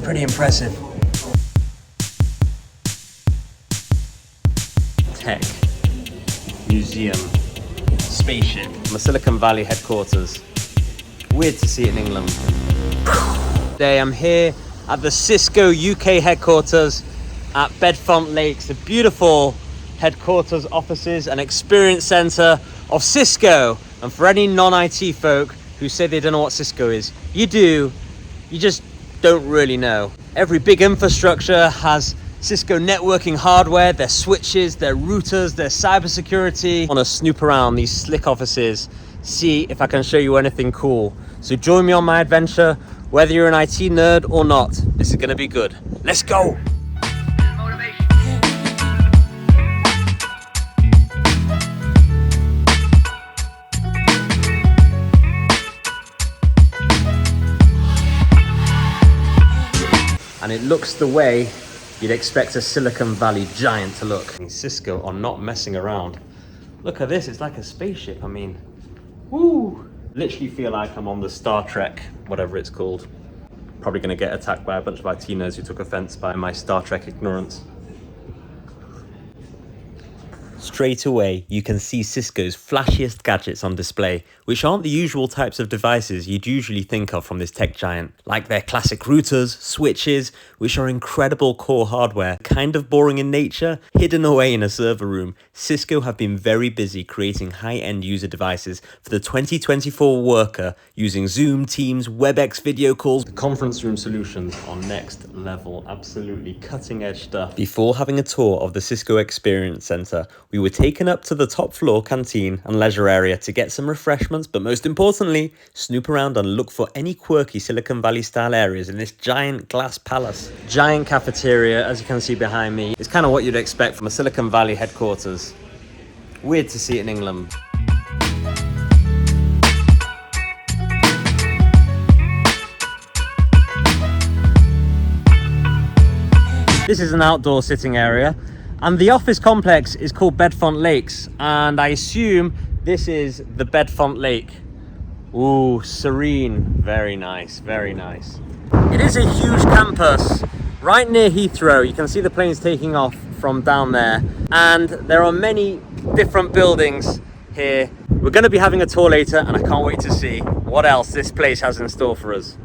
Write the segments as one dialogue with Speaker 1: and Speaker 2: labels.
Speaker 1: Pretty impressive.
Speaker 2: Tech, museum, spaceship. From the Silicon Valley headquarters. Weird to see it in England. Today I'm here at the Cisco UK headquarters at Bedfont Lakes, the beautiful headquarters, offices and experience center of Cisco. And for any non-IT folk who say they don't know what Cisco is, you do, you just don't really know. Every big infrastructure has Cisco networking hardware, their switches, their routers, their cybersecurity. I want to snoop around these slick offices, see if I can show you anything cool. So join me on my adventure, whether you're an IT nerd or not. This is going to be good. Let's go. And it looks the way you'd expect a Silicon Valley giant to look. Cisco are not messing around. Look at this, it's like a spaceship. I mean, woo! Literally feel like I'm on the Star Trek, whatever it's called. Probably gonna get attacked by a bunch of IT nerds who took offense by my Star Trek ignorance. Straight away, you can see Cisco's flashiest gadgets on display, which aren't the usual types of devices you'd usually think of from this tech giant, like their classic routers, switches, which are incredible core hardware, kind of boring in nature, hidden away in a server room. Cisco have been very busy creating high-end user devices for the 2024 worker using Zoom, Teams, WebEx video calls. The conference room solutions are next level, absolutely cutting-edge stuff. Before having a tour of the Cisco Experience Center, we were taken up to the top floor canteen and leisure area to get some refreshments, but most importantly, snoop around and look for any quirky Silicon Valley style areas in this giant glass palace. Giant cafeteria, as you can see behind me. It's kind of what you'd expect from a Silicon Valley headquarters. Weird to see it in England. This is an outdoor sitting area. And the office complex is called Bedfont Lakes, and I assume this is the Bedfont Lake. Ooh, serene, very nice, very nice. It is a huge campus, right near Heathrow. You can see the planes taking off from down there, and there are many different buildings here. We're going to be having a tour later, and I can't wait to see what else this place has in store for us.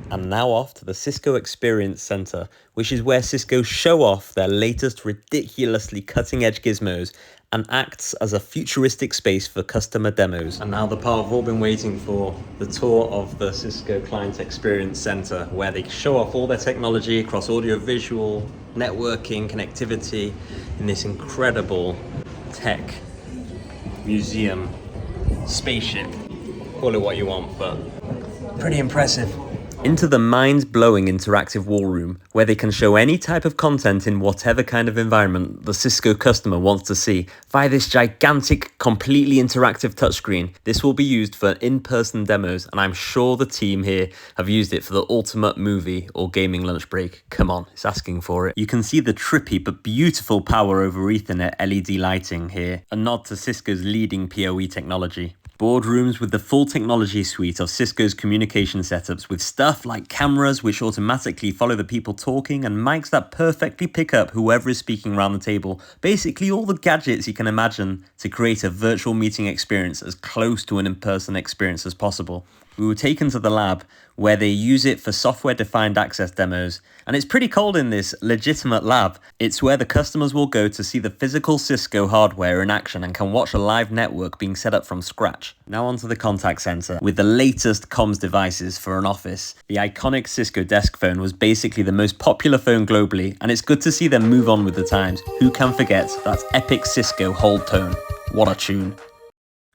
Speaker 2: And now off to the Cisco Experience Center, which is where Cisco show off their latest ridiculously cutting-edge gizmos and acts as a futuristic space for customer demos. And now the part we've all been waiting for, the tour of the Cisco Client Experience Center, where they show off all their technology across audio-visual, networking, connectivity in this incredible tech museum spaceship. Call it what you want, but
Speaker 1: Pretty impressive.
Speaker 2: into the mind-blowing interactive wall room, where they can show any type of content in whatever kind of environment the Cisco customer wants to see via this gigantic, completely interactive touchscreen. This will be used for in-person demos, and I'm sure the team here have used it for the ultimate movie or gaming lunch break. Come on, it's asking for it. You can see the trippy but beautiful power over Ethernet LED lighting here, a nod to Cisco's leading PoE technology. Boardrooms with the full technology suite of Cisco's communication setups, with stuff like cameras which automatically follow the people talking and mics that perfectly pick up whoever is speaking around the table. Basically all the gadgets you can imagine to create a virtual meeting experience as close to an in-person experience as possible. We were taken to the lab where they use it for software-defined access demos, and it's pretty cold in this legitimate lab. It's where the customers will go to see the physical Cisco hardware in action and can watch a live network being set up from scratch. Now onto the contact center with the latest comms devices for an office. The iconic Cisco desk phone was basically the most popular phone globally, and it's good to see them move on with the times. Who can forget that epic Cisco hold tone? What a tune.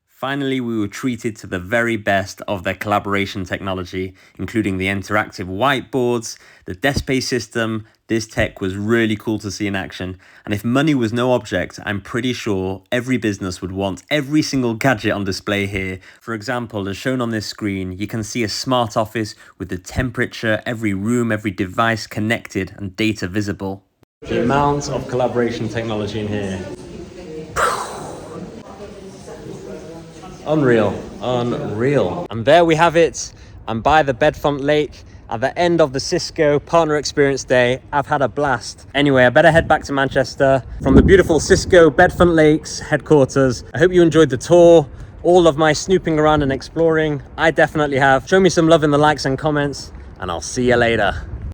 Speaker 2: Finally, we were treated to the very best of their collaboration technology, including the interactive whiteboards, the desk-based system. This tech was really cool to see in action, and if money was no object, I'm pretty sure every business would want every single gadget on display here. For example, as shown on this screen, you can see a smart office with the temperature, every room, every device connected, and data visible. The amount of collaboration technology in here. Unreal, unreal. And there we have it. I'm by the Bedfont Lake, at the end of the Cisco Partner Experience Day. I've had a blast. Anyway, I better head back to Manchester from the beautiful Cisco Bedfont Lakes headquarters. I hope you enjoyed the tour, all of my snooping around and exploring. I definitely have. Show me some love in the likes and comments, and I'll see you later.